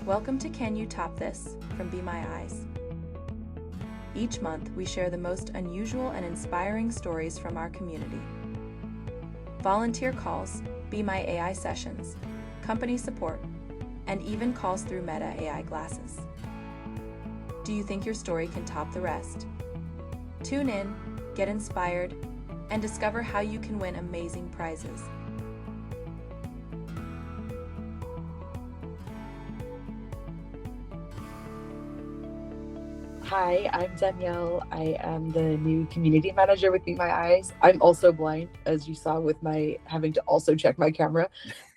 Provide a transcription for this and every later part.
Welcome to Can You Top This from Be My Eyes. Each month, we share the most unusual and inspiring stories from our community. Volunteer calls, Be My AI sessions, company support, and even calls through Meta AI glasses. Do you think your story can top the rest? Tune in, get inspired, and discover how you can win amazing prizes. Hi, I'm Danielle. I am the new community manager with Be My Eyes. I'm also blind, as you saw with my having to also check my camera.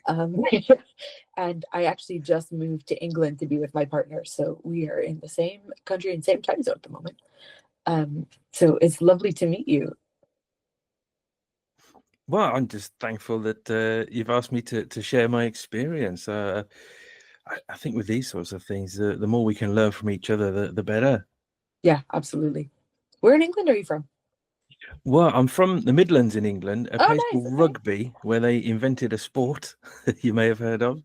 Um, and I actually just moved to England to be with my partner. So we are in the same country and same time zone at the moment. So it's lovely to meet you. Well, I'm just thankful that you've asked me to share my experience. I think with these sorts of things, the more we can learn from each other, the better. Yeah, absolutely. Where in England are you from? Well, I'm from the Midlands in England, a Oh, place nice. called Okay. Rugby, where they invented a sport that you may have heard of.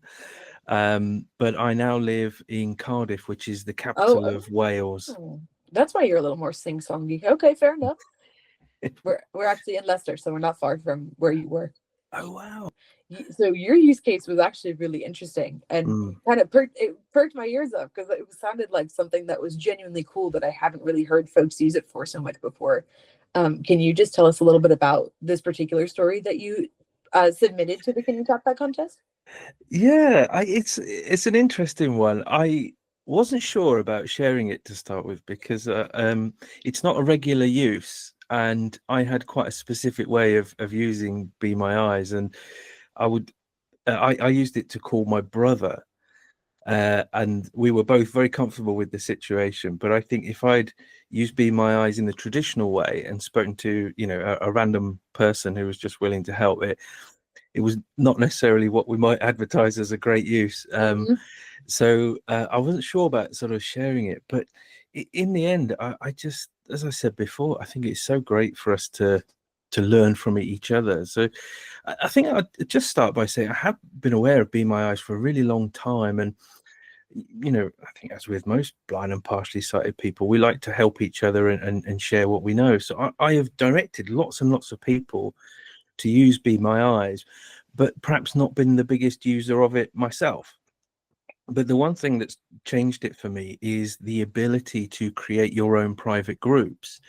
But I now live in Cardiff, which is the capital Oh, of Wales. oh. That's why you're a little more sing-songy. Okay, fair enough. We're actually in Leicester, so we're not far from where you were. Oh, wow. So your use case was actually really interesting and kind of perked my ears up because it sounded like something that was genuinely cool that I haven't really heard folks use it for so much before. Can you just tell us a little bit about this particular story that you submitted to the Can You Top That contest? Yeah, it's an interesting one. I wasn't sure about sharing it to start with because it's not a regular use, and I had quite a specific way of using Be My Eyes, and I would I used it to call my brother, and we were both very comfortable with the situation. But I think if I'd used Be My Eyes in the traditional way and spoken to a random person who was just willing to help, it was not necessarily what we might advertise as a great use. So I wasn't sure about sort of sharing it, but in the end, I just, as I said before, I think it's so great for us to learn from each other. So I think I'd just start by saying I have been aware of Be My Eyes for a really long time, and I think as with most blind and partially sighted people, we like to help each other and share what we know. So I have directed lots and lots of people to use Be My Eyes, but perhaps not been the biggest user of it myself. But the one thing that's changed it for me is the ability to create your own private groups.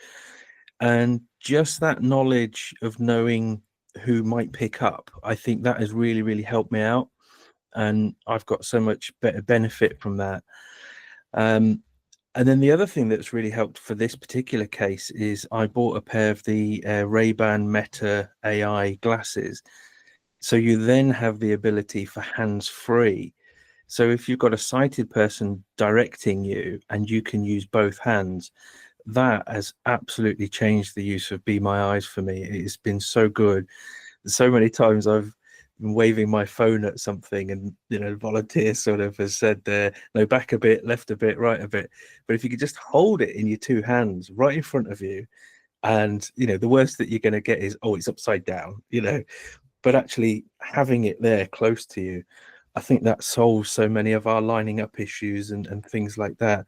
And just that knowledge of knowing who might pick up, I think that has really, really helped me out. And I've got so much better benefit from that. And then the other thing that's really helped for this particular case is I bought a pair of the Ray-Ban Meta AI glasses. So you then have the ability for hands-free. So if you've got a sighted person directing you and you can use both hands, that has absolutely changed the use of Be My Eyes for me. It's been so good. So many times I've been waving my phone at something and volunteer sort of has said no, back a bit, left a bit, right a bit. But if you could just hold it in your two hands right in front of you, and the worst that you're going to get is, oh, it's upside down, but actually having it there close to you, I think that solves so many of our lining up issues and things like that.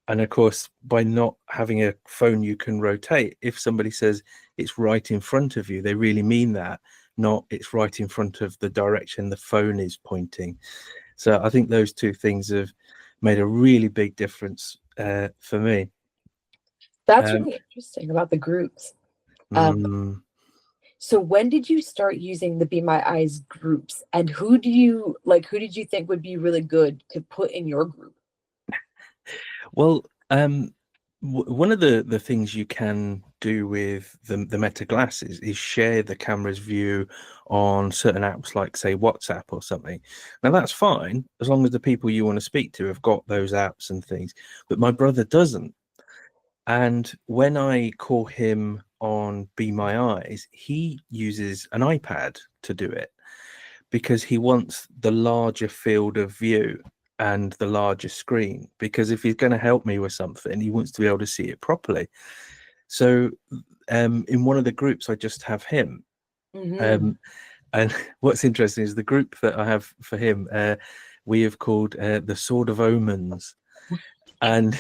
And of course, by not having a phone you can rotate, if somebody says it's right in front of you, they really mean that, not it's right in front of the direction the phone is pointing. So I think those two things have made a really big difference for me. That's really interesting about the groups. So when did you start using the Be My Eyes groups, and who did you think would be really good to put in your group? Well, one of the things you can do with the Meta glasses is share the camera's view on certain apps like, say, WhatsApp or something. Now that's fine as long as the people you want to speak to have got those apps and things, but my brother doesn't. And when I call him on Be My Eyes, he uses an iPad to do it because he wants the larger field of view and the larger screen, because if he's going to help me with something, he wants to be able to see it properly. So in one of the groups, I just have him. And what's interesting is the group that I have for him, we have called the Sword of Omens. And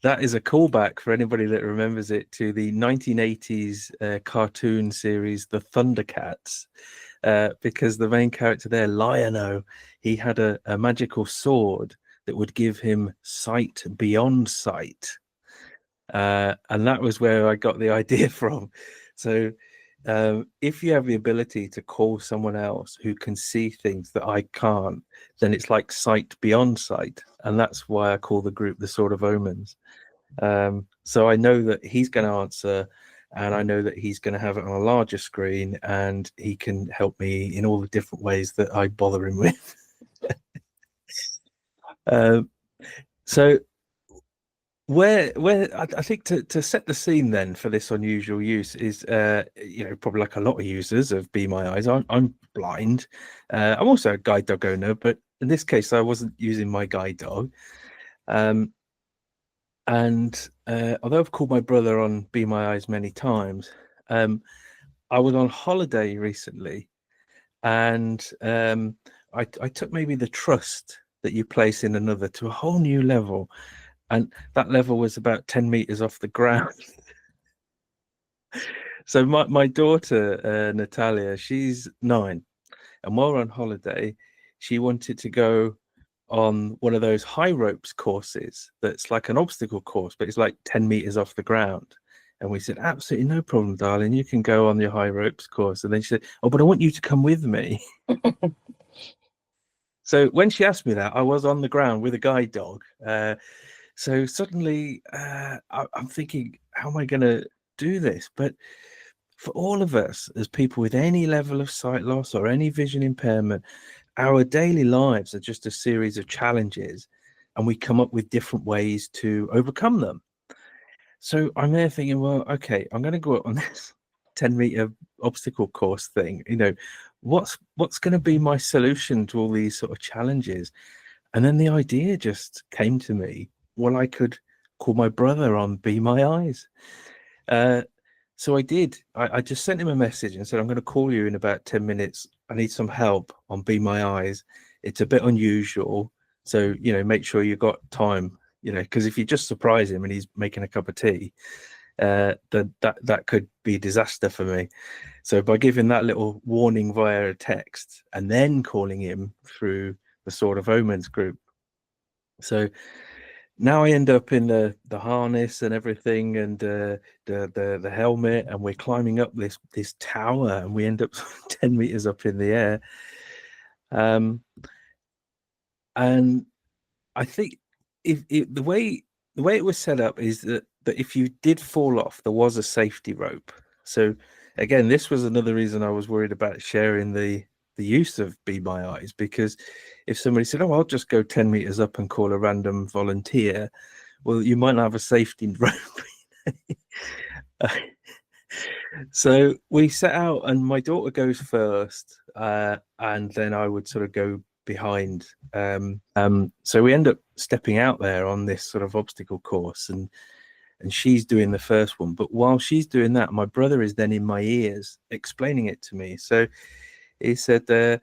that is a callback for anybody that remembers it to the 1980s cartoon series, The Thundercats, because the main character there, Lion-O, he had a magical sword that would give him sight beyond sight. And that was where I got the idea from. So if you have the ability to call someone else who can see things that I can't, then it's like sight beyond sight. And that's why I call the group the Sword of Omens. So I know that he's going to answer, and I know that he's going to have it on a larger screen, and he can help me in all the different ways that I bother him with. So where I think to set the scene then for this unusual use is probably like a lot of users of Be My Eyes, I'm blind. I'm also a guide dog owner, but in this case I wasn't using my guide dog. And although I've called my brother on Be My Eyes many times, I was on holiday recently, and I took maybe the trust that you place in another to a whole new level. And that level was about 10 meters off the ground. So my daughter, Natalia, she's 9. And while we're on holiday, she wanted to go on one of those high ropes courses that's like an obstacle course, but it's like 10 meters off the ground. And we said, absolutely no problem, darling. You can go on your high ropes course. And then she said, oh, but I want you to come with me. So when she asked me that, I was on the ground with a guide dog. So suddenly I'm thinking, how am I going to do this? But for all of us as people with any level of sight loss or any vision impairment, our daily lives are just a series of challenges, and we come up with different ways to overcome them. So I'm there thinking, well, okay, I'm going to go on this 10-meter obstacle course thing. What's going to be my solution to all these sort of challenges? And then the idea just came to me. Well, I could call my brother on Be My Eyes. So I did. I just sent him a message and said, I'm going to call you in about 10 minutes. I need some help on Be My Eyes. It's a bit unusual. So, make sure you got time, because if you just surprise him and he's making a cup of tea, then that could be a disaster for me. So by giving that little warning via a text and then calling him through the Sword of Omens group. So now I end up in the harness and everything, and the helmet, and we're climbing up this tower, and we end up 10 meters up in the air. And I think if the way it was set up is that if you did fall off, there was a safety rope. So again, this was another reason I was worried about sharing the use of Be My Eyes, because if somebody said, oh, I'll just go 10 meters up and call a random volunteer, well, you might not have a safety rope. So we set out, and my daughter goes first, and then I would sort of go behind. So we end up stepping out there on this sort of obstacle course, and she's doing the first one. But while she's doing that, my brother is then in my ears explaining it to me. So he said,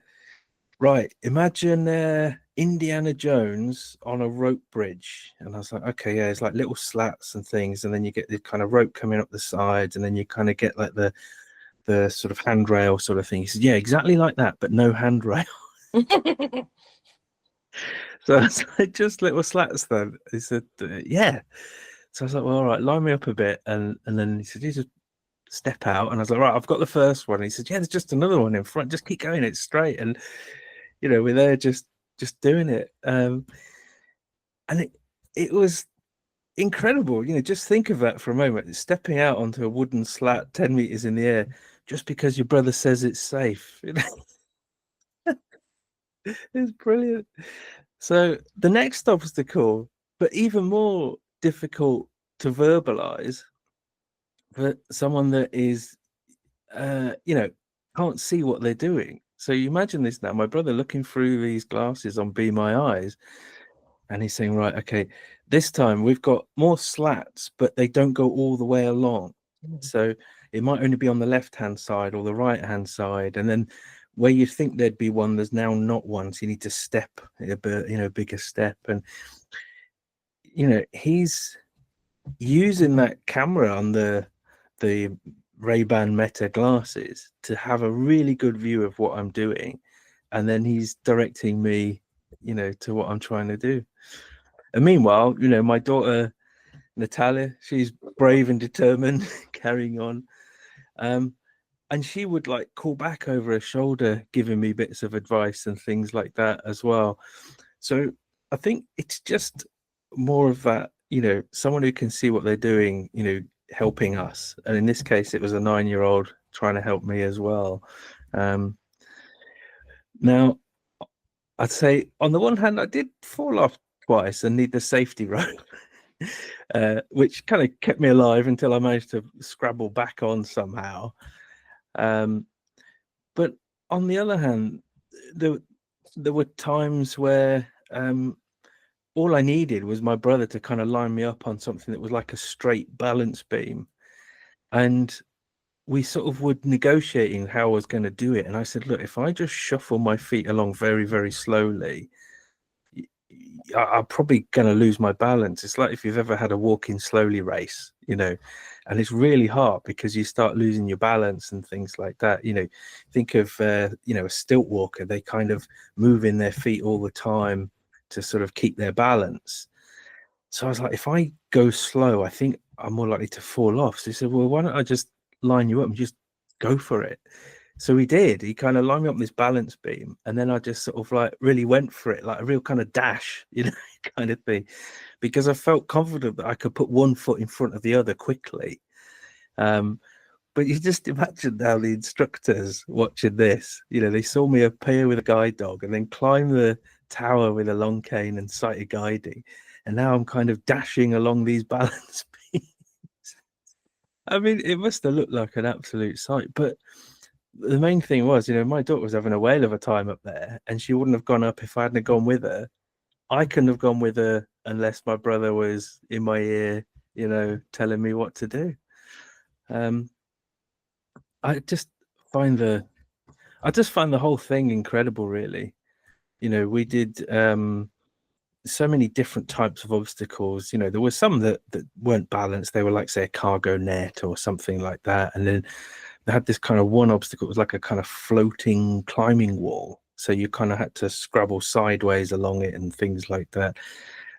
right, imagine Indiana Jones on a rope bridge. And I was like, okay, yeah, it's like little slats and things, and then you get the kind of rope coming up the sides, and then you kind of get like the sort of handrail sort of thing. He said, yeah, exactly like that, but no handrail. So I was like, just little slats then. He said, yeah. So I was like, well, all right, line me up a bit. And then he said, you just step out. And I was like, right, I've got the first one. And he said, yeah, there's just another one in front. Just keep going, it's straight. And we're there just doing it. And it was incredible. Just think of that for a moment. Stepping out onto a wooden slat 10 meters in the air just because your brother says it's safe. It's brilliant. So the next obstacle, but even more difficult to verbalize for someone that is can't see what they're doing. So you imagine this now, my brother looking through these glasses on Be My Eyes, and he's saying, right, okay, this time we've got more slats, but they don't go all the way along. So it might only be on the left hand side or the right hand side, and then where you think there'd be one, there's now not one. So you need to step a bit, bigger step. And he's using that camera on the Ray-Ban Meta glasses to have a really good view of what I'm doing, and then he's directing me to what I'm trying to do. And meanwhile, my daughter Natalia, she's brave and determined, carrying on, and she would like call back over her shoulder, giving me bits of advice and things like that as well. So I think it's just more of that, someone who can see what they're doing, helping us. And in this case, it was a 9-year-old trying to help me as well. Now, I'd say on the one hand, I did fall off twice and need the safety rope, which kind of kept me alive until I managed to scrabble back on somehow. But on the other hand, there were times where all I needed was my brother to kind of line me up on something that was like a straight balance beam. And we sort of were negotiating how I was going to do it. And I said, look, if I just shuffle my feet along very, very slowly, I'm probably going to lose my balance. It's like if you've ever had a walking slowly race, and it's really hard because you start losing your balance and things like that. Think of, a stilt walker, they kind of move in their feet all the time to sort of keep their balance. So I was like, if I go slow, I think I'm more likely to fall off. So he said, well, why don't I just line you up and just go for it? So he did. He kind of lined me up this balance beam, and then I just sort of like really went for it, like a real kind of dash, kind of thing, because I felt confident that I could put one foot in front of the other quickly. But you just imagine now the instructors watching this, they saw me appear with a guide dog and then climb the tower with a long cane and sighted guiding, and now I'm kind of dashing along these balance beams. I mean, it must have looked like an absolute sight, but the main thing was, my daughter was having a whale of a time up there, and she wouldn't have gone up if I hadn't gone with her. I couldn't have gone with her unless my brother was in my ear, telling me what to do. I just find the whole thing incredible, really. We did so many different types of obstacles. There were some that weren't balanced. They were like, say, a cargo net or something like that. And then they had this kind of one obstacle. It was like a kind of floating climbing wall. So you kind of had to scrabble sideways along it and things like that.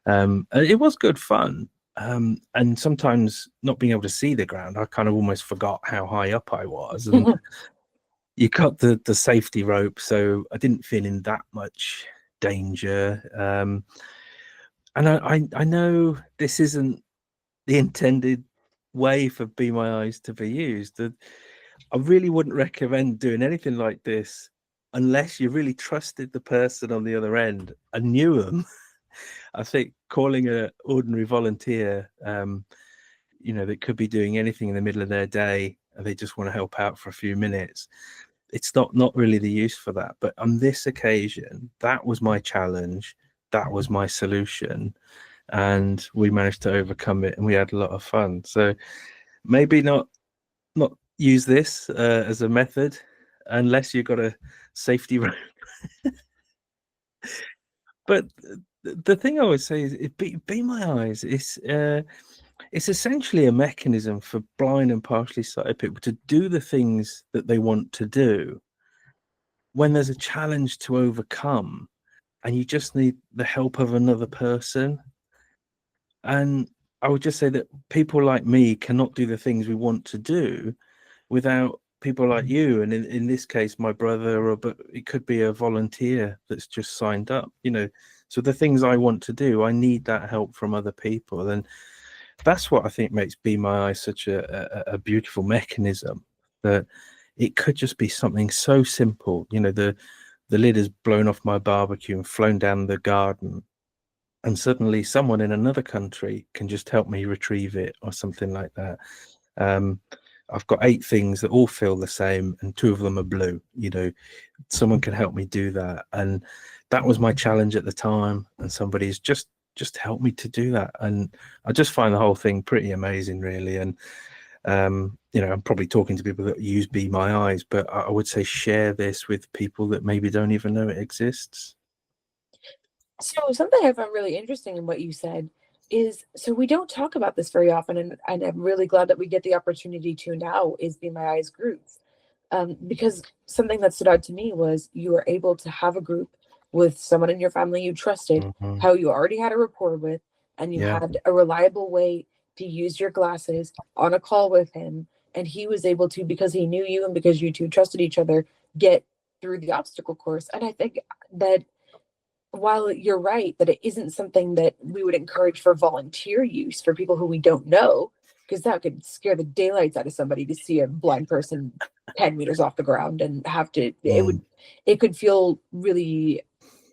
It was good fun. And sometimes not being able to see the ground, I kind of almost forgot how high up I was. And you got the safety rope, so I didn't feel in that much danger. And I know this isn't the intended way for Be My Eyes to be used. I really wouldn't recommend doing anything like this unless you really trusted the person on the other end and knew them. I think calling an ordinary volunteer, that could be doing anything in the middle of their day, and they just want to help out for a few minutes, it's not really the use for that. But on this occasion, that was my challenge, that was my solution, and we managed to overcome it, and we had a lot of fun. So maybe not use this as a method unless you've got a safety rope. But the thing I would say is, Be My Eyes, it's essentially a mechanism for blind and partially sighted people to do the things that they want to do when there's a challenge to overcome, and you just need the help of another person. And I would just say that people like me cannot do the things we want to do without people like you, and in this case my brother, but it could be a volunteer that's just signed up. So the things I want to do, I need that help from other people, and that's what I think makes Be My Eyes such a beautiful mechanism, that it could just be something so simple. The lid has blown off my barbecue and flown down the garden, and suddenly someone in another country can just help me retrieve it or something like that. I've got 8 things that all feel the same, and 2 of them are blue. Someone can help me do that, and that was my challenge at the time, and somebody's just helped me to do that. And I just find the whole thing pretty amazing, really. And I'm probably talking to people that use Be My Eyes, but I would say share this with people that maybe don't even know it exists. So something I found really interesting in what you said is, so we don't talk about this very often, and I'm really glad that we get the opportunity to now, is Be My Eyes groups. Because something that stood out to me was you were able to have a group with someone in your family you trusted, Mm-hmm. how you already had a rapport with, and you Yeah. had a reliable way to use your glasses on a call with him. And he was able to, because he knew you and because you two trusted each other, get through the obstacle course. And I think that while you're right that it isn't something that we would encourage for volunteer use for people who we don't know, because that could scare the daylights out of somebody to see a blind person 10 meters off the ground and have to, it could feel really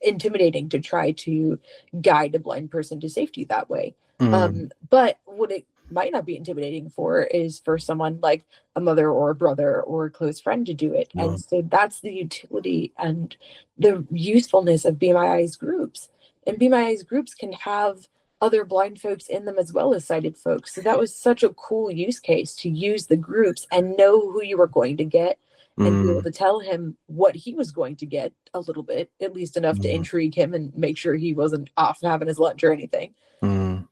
intimidating to try to guide a blind person to safety that way. But what it might not be intimidating for is for someone like a mother or a brother or a close friend to do it. And so that's the utility and the usefulness of Be My Eyes groups. And Be My Eyes groups can have other blind folks in them as well as sighted folks. So that was such a cool use case to use the groups and know who you were going to get and be able to tell him what he was going to get a little bit, at least enough to intrigue him and make sure he wasn't off having his lunch or anything.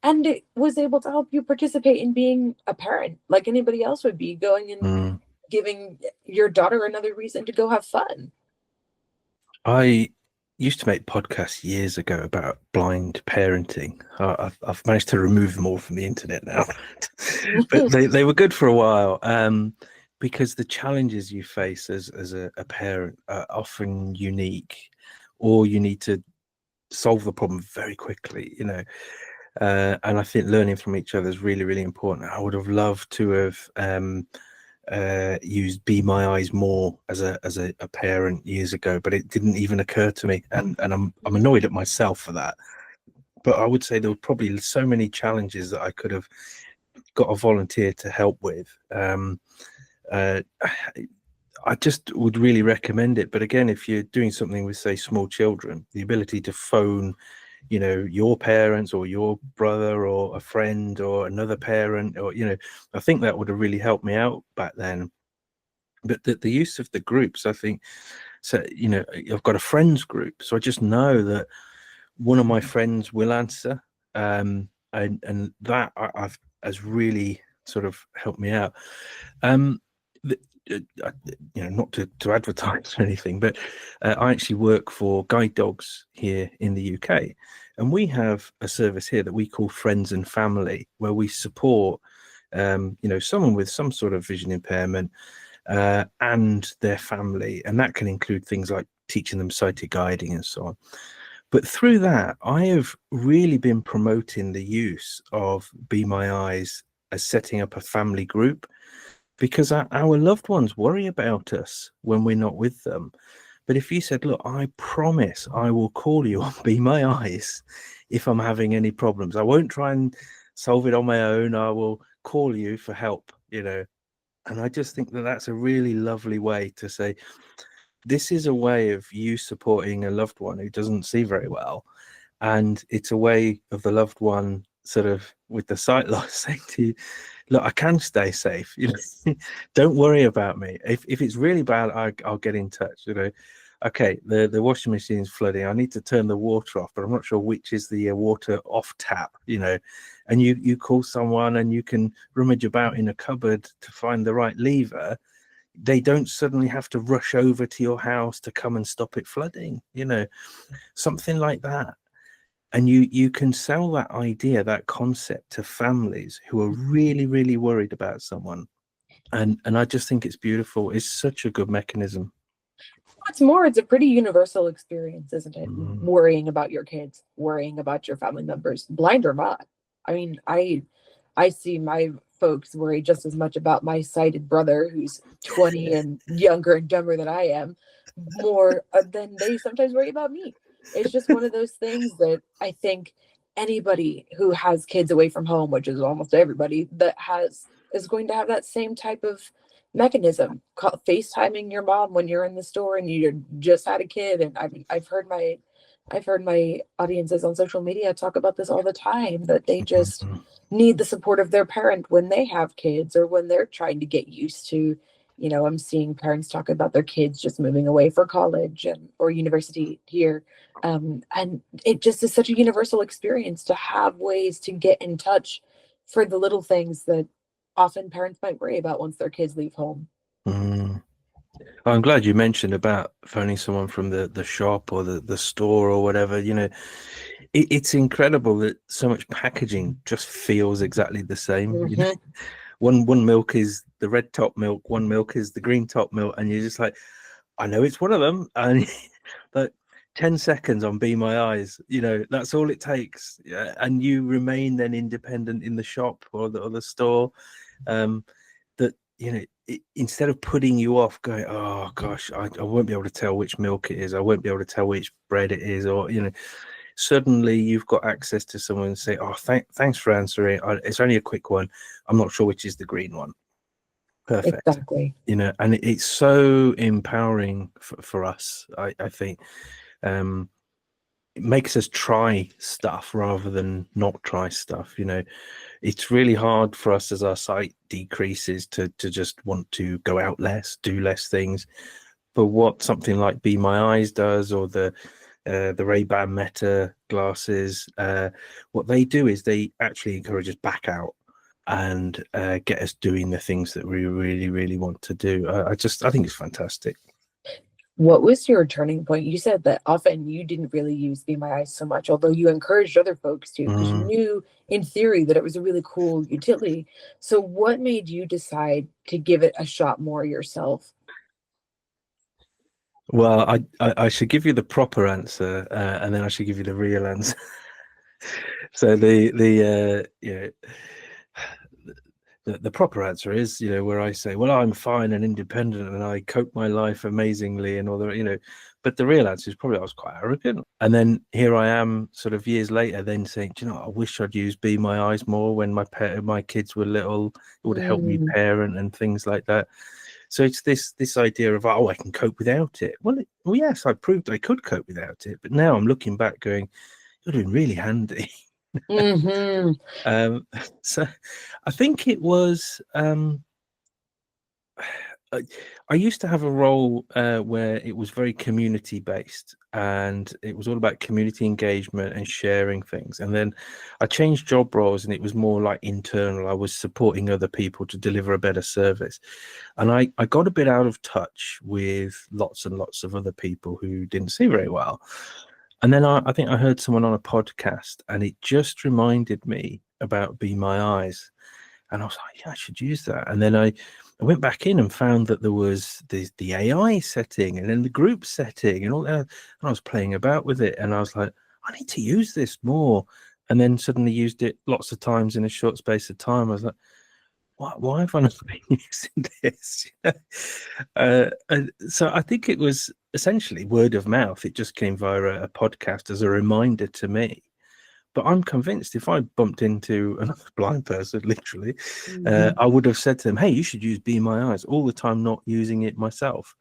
And it was able to help you participate in being a parent like anybody else would be, going and giving your daughter another reason to go have fun. I used to make podcasts years ago about blind parenting. I've managed to remove them all from the internet now, but they were good for a while. Because the challenges you face as a parent are often unique, or you need to solve the problem very quickly, and I think learning from each other is really, really important. I would have loved to have used Be My Eyes more as a parent years ago, but it didn't even occur to me, and I'm annoyed at myself for that. But I would say there were probably so many challenges that I could have got a volunteer to help with. I just would really recommend it. But again, if you're doing something with, say, small children, the ability to phone, your parents or your brother or a friend or another parent, or, I think that would have really helped me out back then. But the use of the groups, I think, so, I've got a friends group, so I just know that one of my friends will answer, and that I've has really sort of helped me out. Not to advertise or anything, but I actually work for guide dogs here in the UK, and we have a service here that we call Friends and Family, where we support someone with some sort of vision impairment and their family, and that can include things like teaching them sighted guiding and so on. But through that, I have really been promoting the use of Be My Eyes as setting up a family group, because our loved ones worry about us when we're not with them. But if you said, look, I promise I will call you on Be My Eyes if I'm having any problems. I won't try and solve it on my own. I will call you for help, And I just think that that's a really lovely way to say, this is a way of you supporting a loved one who doesn't see very well. And it's a way of the loved one sort of with the sight loss saying to you, look, I can stay safe. Don't worry about me. If it's really bad, I'll get in touch. Okay, the washing machine's flooding. I need to turn the water off, but I'm not sure which is the water off tap. And you call someone, and you can rummage about in a cupboard to find the right lever. They don't suddenly have to rush over to your house to come and stop it flooding. Something like that. And you can sell that idea, that concept, to families who are really, really worried about someone. And I just think it's beautiful. It's such a good mechanism. What's more, it's a pretty universal experience, isn't it? Worrying about your kids, worrying about your family members, blind or not. I mean, I see my folks worry just as much about my sighted brother, who's 20 and younger and dumber than I am, more than they sometimes worry about me. It's just one of those things that I think anybody who has kids away from home, which is almost everybody, is going to have that same type of mechanism, FaceTiming your mom when you're in the store and you just had a kid. And I've heard my audiences on social media talk about this all the time, that they just Mhm. need the support of their parent when they have kids or when they're trying to get used to, I'm seeing parents talk about their kids just moving away for college or university here. And it just is such a universal experience to have ways to get in touch for the little things that often parents might worry about once their kids leave home. Mm. I'm glad you mentioned about phoning someone from the shop or the store or whatever. It's incredible that so much packaging just feels exactly the same. Mhm. One milk is the red top milk, one milk is the green top milk, and you're just like, I know it's one of them. And like 10 seconds on Be My Eyes, that's all it takes. Yeah, and you remain then independent in the shop or the store. That instead of putting you off, going, oh gosh, I won't be able to tell which milk it is, I won't be able to tell which bread it is, or suddenly you've got access to someone and say, oh, thanks for answering. It's only a quick one. I'm not sure which is the green one. Perfect. Exactly. And it's so empowering for us. I think it makes us try stuff rather than not try stuff. It's really hard for us as our sight decreases to just want to go out less, do less things. But what something like Be My Eyes does, or the Ray-Ban Meta glasses, what they do is they actually encourage us back out and get us doing the things that we really, really want to do. I think it's fantastic. What was your turning point? You said that often you didn't really use Be My Eyes so much, although you encouraged other folks to, because you knew in theory that it was a really cool utility. So what made you decide to give it a shot more yourself? Well, I should give you the proper answer, and then I should give you the real answer. So the proper answer is, where I say, well, I'm fine and independent and I cope my life amazingly and all that, but the real answer is probably I was quite arrogant. And then here I am sort of years later then saying, do you know what, I wish I'd used Be My Eyes more when my kids were little. It would have helped me parent and things like that. So it's this idea of, I can cope without it. Well, yes, I proved I could cope without it, but now I'm looking back going, you're doing really handy. So I think it was I used to have a role where it was very community based, and it was all about community engagement and sharing things. And then I changed job roles and it was more like internal. I was supporting other people to deliver a better service. And I got a bit out of touch with lots and lots of other people who didn't see very well. And then I think I heard someone on a podcast and it just reminded me about Be My Eyes. And I was like, yeah, I should use that. And then I went back in and found that there was the AI setting and then the group setting and all that. And I was playing about with it and I was like, I need to use this more. And then suddenly used it lots of times in a short space of time. I was like, why have I not been using this? So I think it was essentially word of mouth. It just came via a podcast as a reminder to me. But I'm convinced if I bumped into another blind person, literally, I would have said to them, hey, you should use Be My Eyes all the time, not using it myself.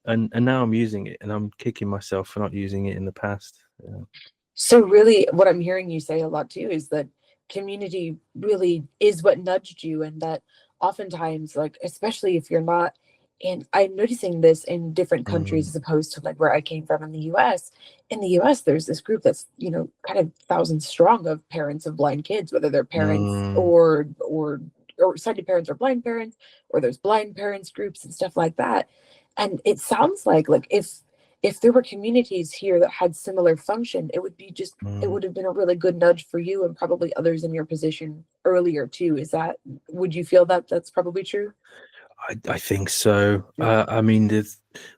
And now I'm using it and I'm kicking myself for not using it in the past. Yeah. So really what I'm hearing you say a lot too is that community really is what nudged you, and that oftentimes, like, especially if you're not, and I'm noticing this in different countries as opposed to like where I came from in the US. In the US, there's this group that's, kind of thousands strong of parents of blind kids, whether they're parents or sighted parents or blind parents, or there's blind parents groups and stuff like that. And it sounds like if there were communities here that had similar function, it would have been a really good nudge for you and probably others in your position earlier too. Would you feel that that's probably true? I think so. Yeah. I mean,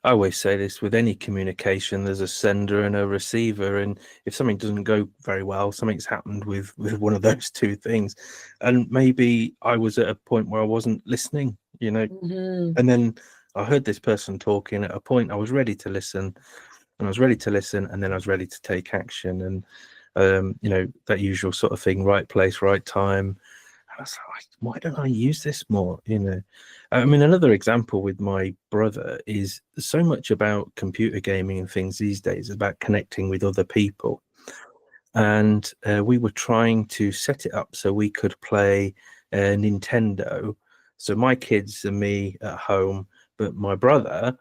I always say this with any communication, there's a sender and a receiver. And if something doesn't go very well, something's happened with one of those two things. And maybe I was at a point where I wasn't listening, and then I heard this person talking at a point I was ready to listen, and I was ready to listen, and then I was ready to take action. And, that usual sort of thing, right place, right time, I was like, why don't I use this more? I mean, another example with my brother is so much about computer gaming and things these days about connecting with other people. And we were trying to set it up so we could play Nintendo. So my kids and me at home, but my brother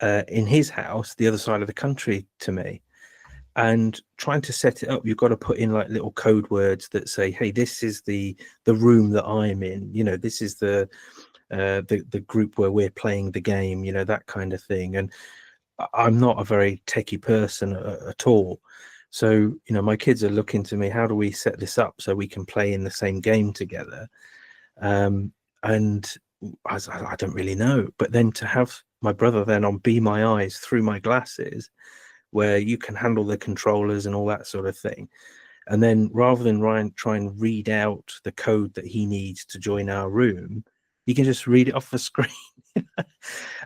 in his house, the other side of the country to me. And trying to set it up, you've got to put in like little code words that say, hey, this is the room that I'm in, this is the group where we're playing the game, that kind of thing. And I'm not a very techie person at all. So, my kids are looking to me, how do we set this up so we can play in the same game together? And I don't really know. But then to have my brother then on Be My Eyes through my glasses, where you can handle the controllers and all that sort of thing. And then rather than Ryan try and read out the code that he needs to join our room, you can just read it off the screen.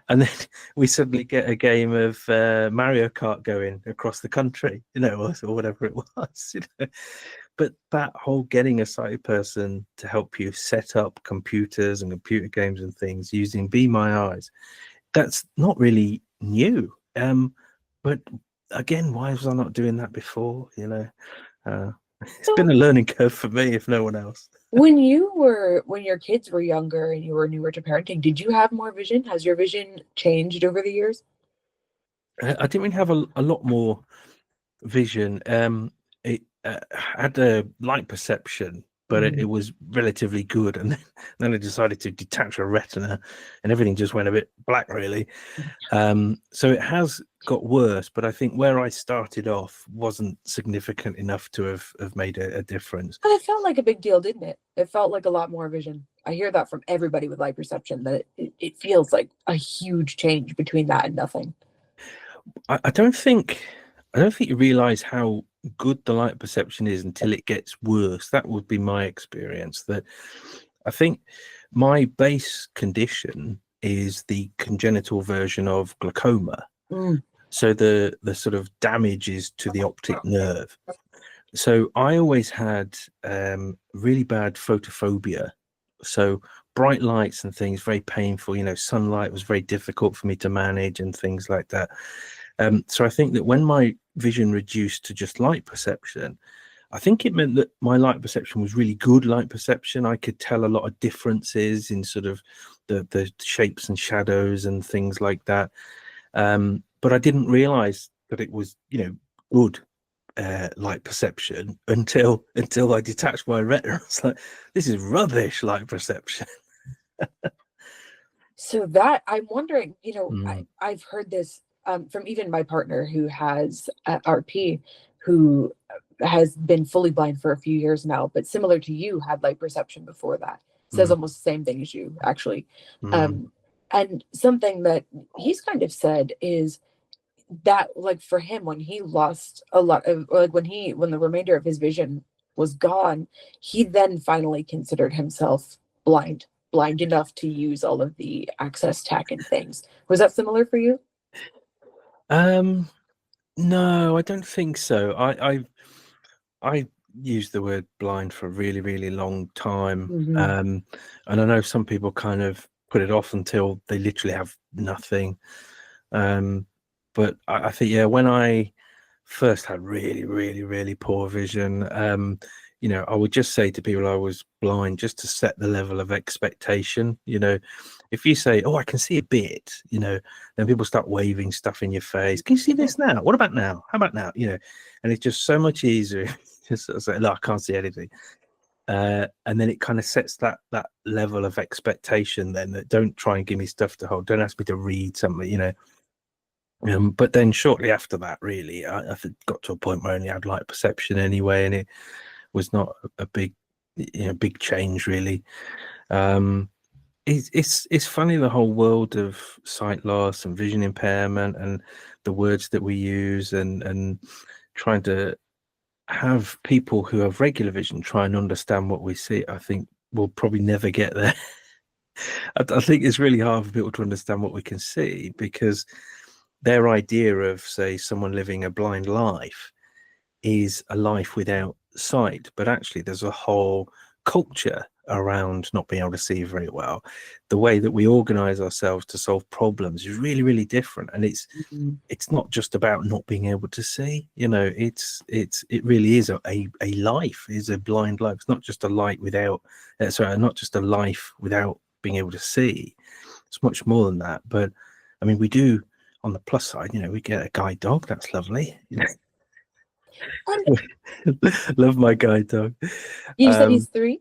And then we suddenly get a game of Mario Kart going across the country, or whatever it was. But that whole getting a sighted person to help you set up computers and computer games and things using Be My Eyes, that's not really new. But again, why was I not doing that before? It's been a learning curve for me, if no one else. When your kids were younger and you were newer to parenting, did you have more vision? Has your vision changed over the years? I didn't really have a lot more vision. It had a light perception, but it was relatively good. And then I decided to detach a retina, and everything just went a bit black, really. So it has got worse, but I think where I started off wasn't significant enough to have made a difference. But it felt like a big deal, didn't it? It felt like a lot more vision. I hear that from everybody with light perception, that it feels like a huge change between that and nothing. I don't think you realize how good the light perception is until it gets worse. That would be my experience. That I think my base condition is the congenital version of glaucoma. So the sort of damage is to the optic nerve. So I always had really bad photophobia. So bright lights and things, very painful. Sunlight was very difficult for me to manage and things like that. So I think that when my vision reduced to just light perception, I think it meant that my light perception was really good light perception. I could tell a lot of differences in sort of the shapes and shadows and things like that. But I didn't realize that it was, good light perception until I detached my retina. It's like, this is rubbish light perception. So that I'm wondering, I've heard this from even my partner who has RP, who has been fully blind for a few years now, but similar to you, had light perception before that. Says almost the same thing as you, actually. And something that he's kind of said is that, like, for him, when he lost a lot of, like, when the remainder of his vision was gone, he then finally considered himself blind enough to use all of the access tech and things. Was that similar for you? No, I don't think so. I used the word blind for a really, really long time. And I know some people kind of put it off until they literally have nothing. But I think, yeah, when I first had really, really, really poor vision, I would just say to people I was blind just to set the level of expectation. If you say, oh, I can see a bit, then people start waving stuff in your face. Can you see this now? What about now? How about now? And it's just so much easier. Just sort of say, look, I can't see anything. And then it kind of sets that level of expectation then, that don't try and give me stuff to hold. Don't ask me to read something, but then shortly after that, really, I got to a point where I only had light perception anyway, and it was not a big change, really. It's funny, the whole world of sight loss and vision impairment and the words that we use, and trying to have people who have regular vision try and understand what we see. I think we'll probably never get there. I think it's really hard for people to understand what we can see, because their idea of, say, someone living a blind life is a life without sight, but actually there's a whole culture around not being able to see very well, the way that we organize ourselves to solve problems is really, really different. And it's not just about not being able to see, you know, it really is a life, is a blind life. It's not just a light without not just a life without being able to see. It's much more than that. But I mean, we do, on the plus side, you know, we get a guide dog. That's lovely. You know, love my guide dog. You said he's 3?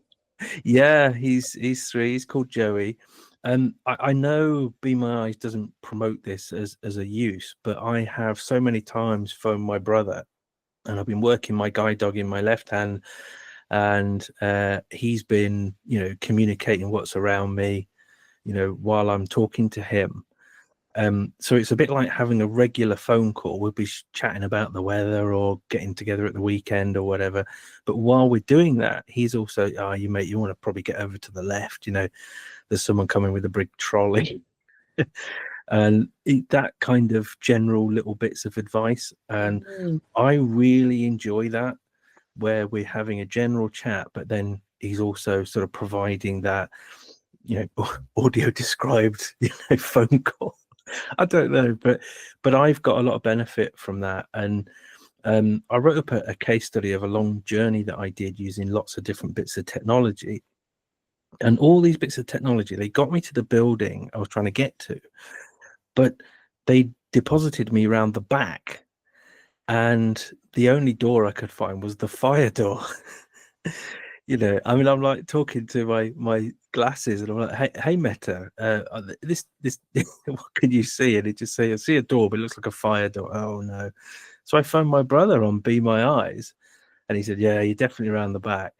Yeah, he's 3. He's called Joey. I know Be My Eyes doesn't promote this as a use, but I have so many times phoned my brother, and I've been working my guide dog in my left hand, and he's been, you know, communicating what's around me, you know, while I'm talking to him. So it's a bit like having a regular phone call. We'll be chatting about the weather or getting together at the weekend or whatever. But while we're doing that, he's also, you mate, you want to probably get over to the left. You know, there's someone coming with a big trolley. And that kind of general little bits of advice. And I really enjoy that, where we're having a general chat, but then he's also sort of providing that, you know, audio described, you know, phone call. I don't know, but I've got a lot of benefit from that. And I wrote up a case study of a long journey that I did using lots of different bits of technology. And all these bits of technology, they got me to the building I was trying to get to, but they deposited me around the back. And the only door I could find was the fire door. You know, I mean, I'm like talking to my glasses, and I'm like, hey Meta, this what can you see? And it just say, I see a door, but it looks like a fire door. Oh no. So I phoned my brother on Be My Eyes, and he said, yeah, you're definitely around the back.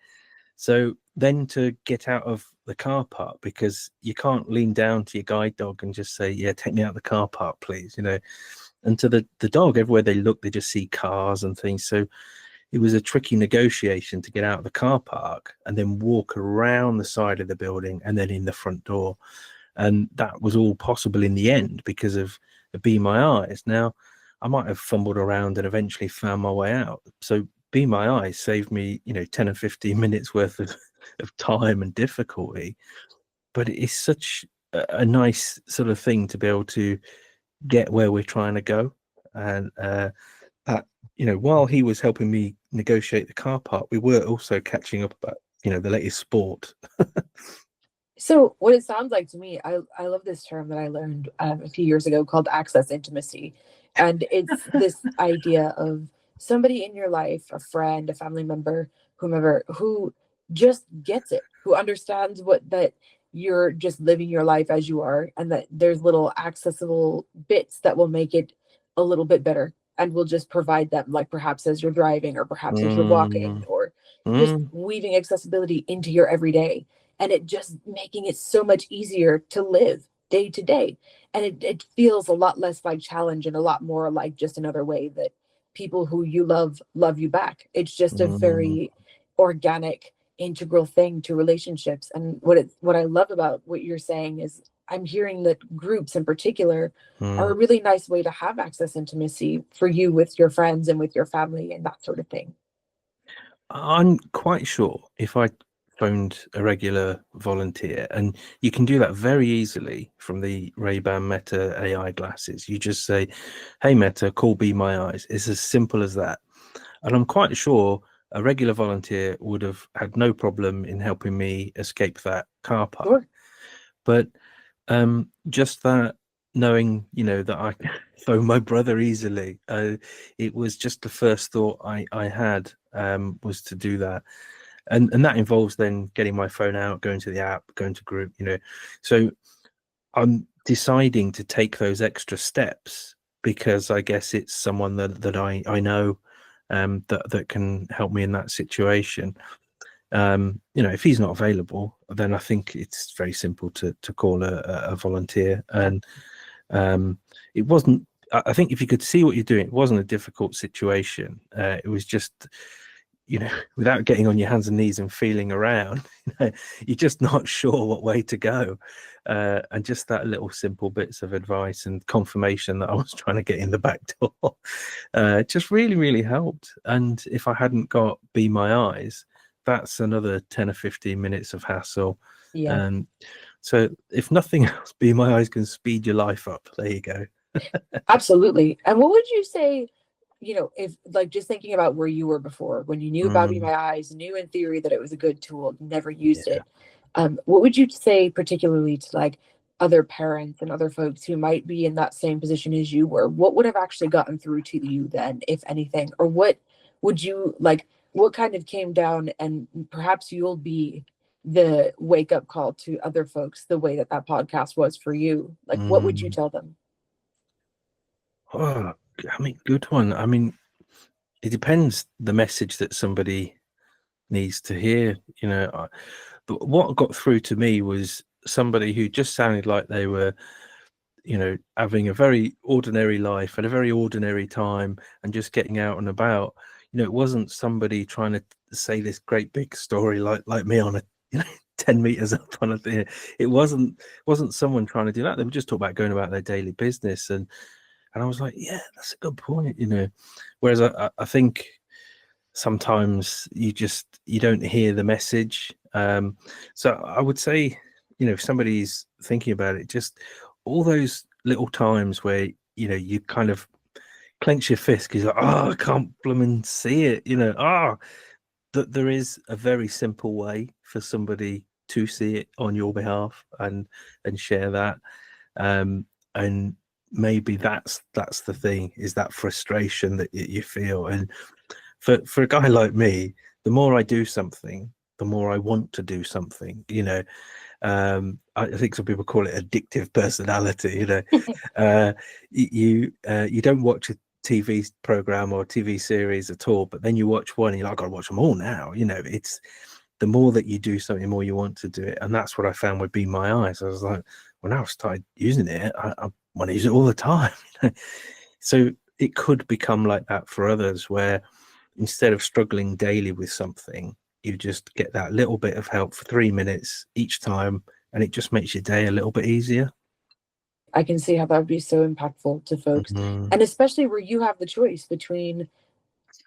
So then to get out of the car park, because you can't lean down to your guide dog and just say, yeah, take me out of the car park, please, you know. And to the dog, everywhere they look, they just see cars and things. So it was a tricky negotiation to get out of the car park and then walk around the side of the building and then in the front door. And that was all possible in the end because of Be My Eyes. Now, I might have fumbled around and eventually found my way out. So Be My Eyes saved me, you know, 10 or 15 minutes worth of time and difficulty. But it's such a nice sort of thing to be able to get where we're trying to go. And that, you know, while he was helping me negotiate the car park, we were also catching up about, you know, the latest sport. So what it sounds like to me, I love this term that I learned a few years ago called access intimacy. And it's this idea of somebody in your life, a friend, a family member, whomever, who just gets it, who understands that you're just living your life as you are, and that there's little accessible bits that will make it a little bit better, and will just provide them, like perhaps as you're driving, or perhaps as you're walking, or just weaving accessibility into your everyday, and it just making it so much easier to live day to day. And it feels a lot less like challenge and a lot more like just another way that people who you love you back. It's just a very organic, integral thing to relationships. And what I love about what you're saying is, I'm hearing that groups in particular are a really nice way to have access intimacy for you with your friends and with your family and that sort of thing. I'm quite sure if I phoned a regular volunteer, and you can do that very easily from the Ray-Ban Meta AI glasses. You just say, hey Meta, call Be My Eyes. It's as simple as that. And I'm quite sure a regular volunteer would have had no problem in helping me escape that car park. Sure. But just that, knowing, you know, that I phone my brother easily, it was just the first thought I had, was to do that. And that involves then getting my phone out, going to the app, going to group, you know. So I'm deciding to take those extra steps because I guess it's someone that I know, that can help me in that situation. You know, if he's not available, then I think it's very simple to call a volunteer. And it wasn't, I think if you could see what you're doing, it wasn't a difficult situation. It was just, you know, without getting on your hands and knees and feeling around, you know, you're just not sure what way to go. And just that little simple bits of advice and confirmation that I was trying to get in the back door, just really, really helped. And if I hadn't got Be My Eyes, that's another 10 or 15 minutes of hassle. Yeah. So if nothing else, Be My Eyes can speed your life up. There you go. Absolutely. And what would you say, if like just thinking about where you were before, when you knew about Be My Eyes, knew in theory that it was a good tool, never used it. What would you say particularly to like other parents and other folks who might be in that same position as you were? What would have actually gotten through to you then, if anything? Or what would you like, what kind of came down, and perhaps you'll be the wake up call to other folks the way that podcast was for you? Like, what would you tell them? Oh, I mean, good one. I mean, it depends the message that somebody needs to hear. But what got through to me was somebody who just sounded like they were, having a very ordinary life at a very ordinary time and just getting out and about. It wasn't somebody trying to say this great big story like me on a 10 meters up on a thing. It wasn't someone trying to do that. They were just talking about going about their daily business, and I was like, yeah, that's a good point. Whereas I think sometimes you don't hear the message. So I would say, if somebody's thinking about it, just all those little times where you kind of clench your fist because you're like, oh, I can't blooming see it, that there is a very simple way for somebody to see it on your behalf and share that. And maybe that's the thing, is that frustration that you feel. And for a guy like me, the more I do something, the more I want to do something. I think some people call it addictive personality. You don't watch a TV program or TV series at all, but then you watch one and you're like, I gotta watch them all now. It's the more that you do something, the more you want to do it. And that's what I found with Be My Eyes. I was like, well, now I've started using it, I want to use it all the time. So it could become like that for others, where instead of struggling daily with something, you just get that little bit of help for 3 minutes each time, and it just makes your day a little bit easier. I can see how that would be so impactful to folks. And especially where you have the choice between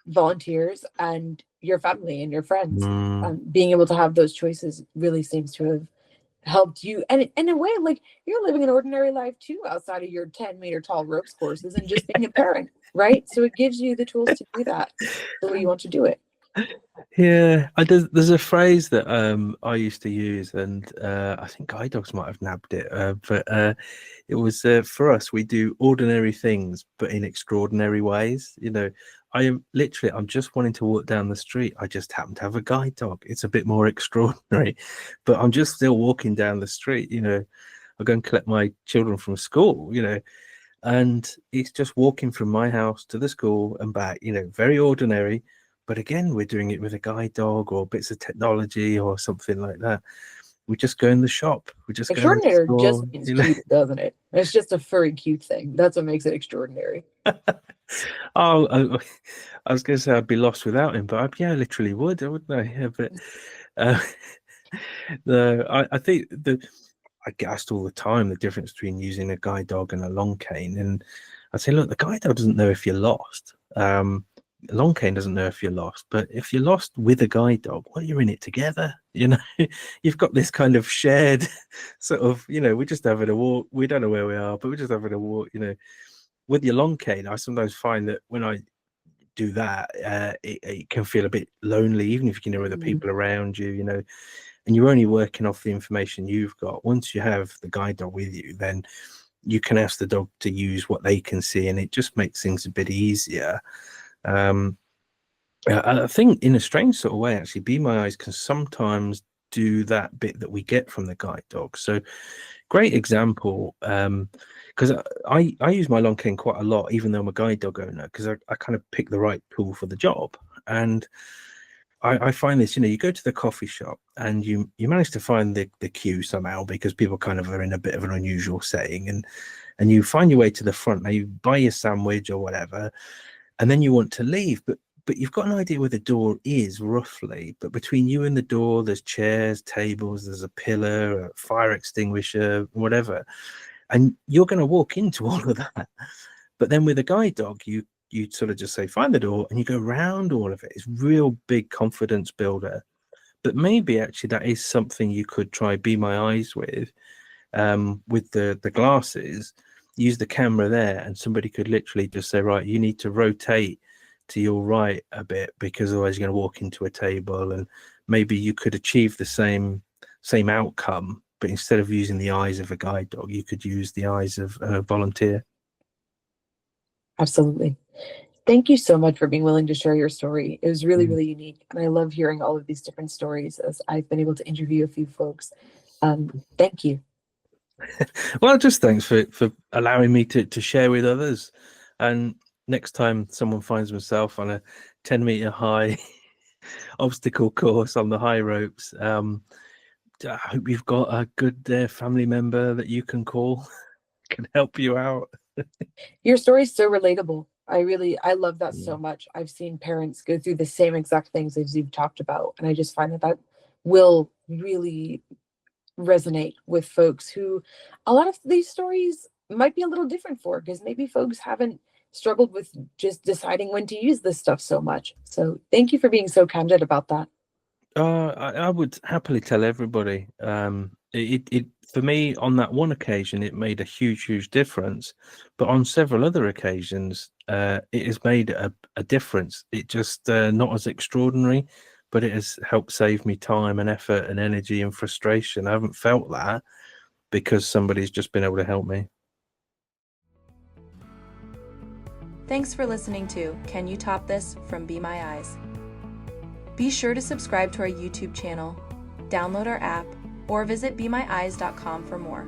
volunteers and your family and your friends. Being able to have those choices really seems to have helped you. And in a way, like, you're living an ordinary life too, outside of your 10-meter tall ropes courses and just being a parent, right? So it gives you the tools to do that the way you want to do it. Yeah, there's a phrase that I used to use, and I think guide dogs might have nabbed it, but it was, for us, we do ordinary things but in extraordinary ways. I'm just wanting to walk down the street. I just happen to have a guide dog. It's a bit more extraordinary, but I'm just still walking down the street. I go and collect my children from school, and it's just walking from my house to the school and back, very ordinary. But again, we're doing it with a guide dog or bits of technology or something like that. We just go in the shop. We just extraordinary just means cute, doesn't it? It's just a furry cute thing. That's what makes it extraordinary. Oh, I was going to say I'd be lost without him, but I literally would, wouldn't I? Yeah, but I think I get asked all the time the difference between using a guide dog and a long cane, and I say, look, the guide dog doesn't know if you're lost. Long cane doesn't know if you're lost, but if you're lost with a guide dog, well, you're in it together. You've got this kind of shared sort of, we're just having a walk. We don't know where we are, but we're just having a walk. With your long cane, I sometimes find that when I do that, it can feel a bit lonely, even if you can hear other people around you, and you're only working off the information you've got. Once you have the guide dog with you, then you can ask the dog to use what they can see, and it just makes things a bit easier. I think in a strange sort of way, actually, Be My Eyes can sometimes do that bit that we get from the guide dog. So great example, because I use my long cane quite a lot, even though I'm a guide dog owner, because I kind of pick the right tool for the job. And I find this, you go to the coffee shop and you manage to find the queue somehow, because people kind of are in a bit of an unusual setting, and you find your way to the front. Now you buy your sandwich or whatever, and then you want to leave, but you've got an idea where the door is roughly, but between you and the door, there's chairs, tables, there's a pillar, a fire extinguisher, whatever. And you're going to walk into all of that. But then with a guide dog, you sort of just say, find the door, and you go round all of it. It's real big confidence builder. But maybe actually that is something you could try Be My Eyes with the glasses. Use the camera there, and somebody could literally just say, right, you need to rotate to your right a bit, because otherwise you're going to walk into a table, and maybe you could achieve the same outcome, but instead of using the eyes of a guide dog, you could use the eyes of a volunteer. Absolutely. Thank you so much for being willing to share your story. It was really, really unique. And I love hearing all of these different stories as I've been able to interview a few folks. Thank you. Well, just thanks for allowing me to share with others. And next time someone finds themselves on a 10-meter high obstacle course on the high ropes, I hope you've got a good family member that you can call, can help you out. Your story is so relatable. I love that so much. I've seen parents go through the same exact things as you've talked about. And I just find that will really resonate with folks who a lot of these stories might be a little different for, because maybe folks haven't struggled with just deciding when to use this stuff so much. So thank you for being so candid about that. I would happily tell everybody. It for me, on that one occasion, it made a huge difference, but on several other occasions, it has made a difference. It just not as extraordinary, but it has helped save me time and effort and energy and frustration. I haven't felt that because somebody's just been able to help me. Thanks for listening to Can You Top This from Be My Eyes. Be sure to subscribe to our YouTube channel, download our app, or visit BeMyEyes.com for more.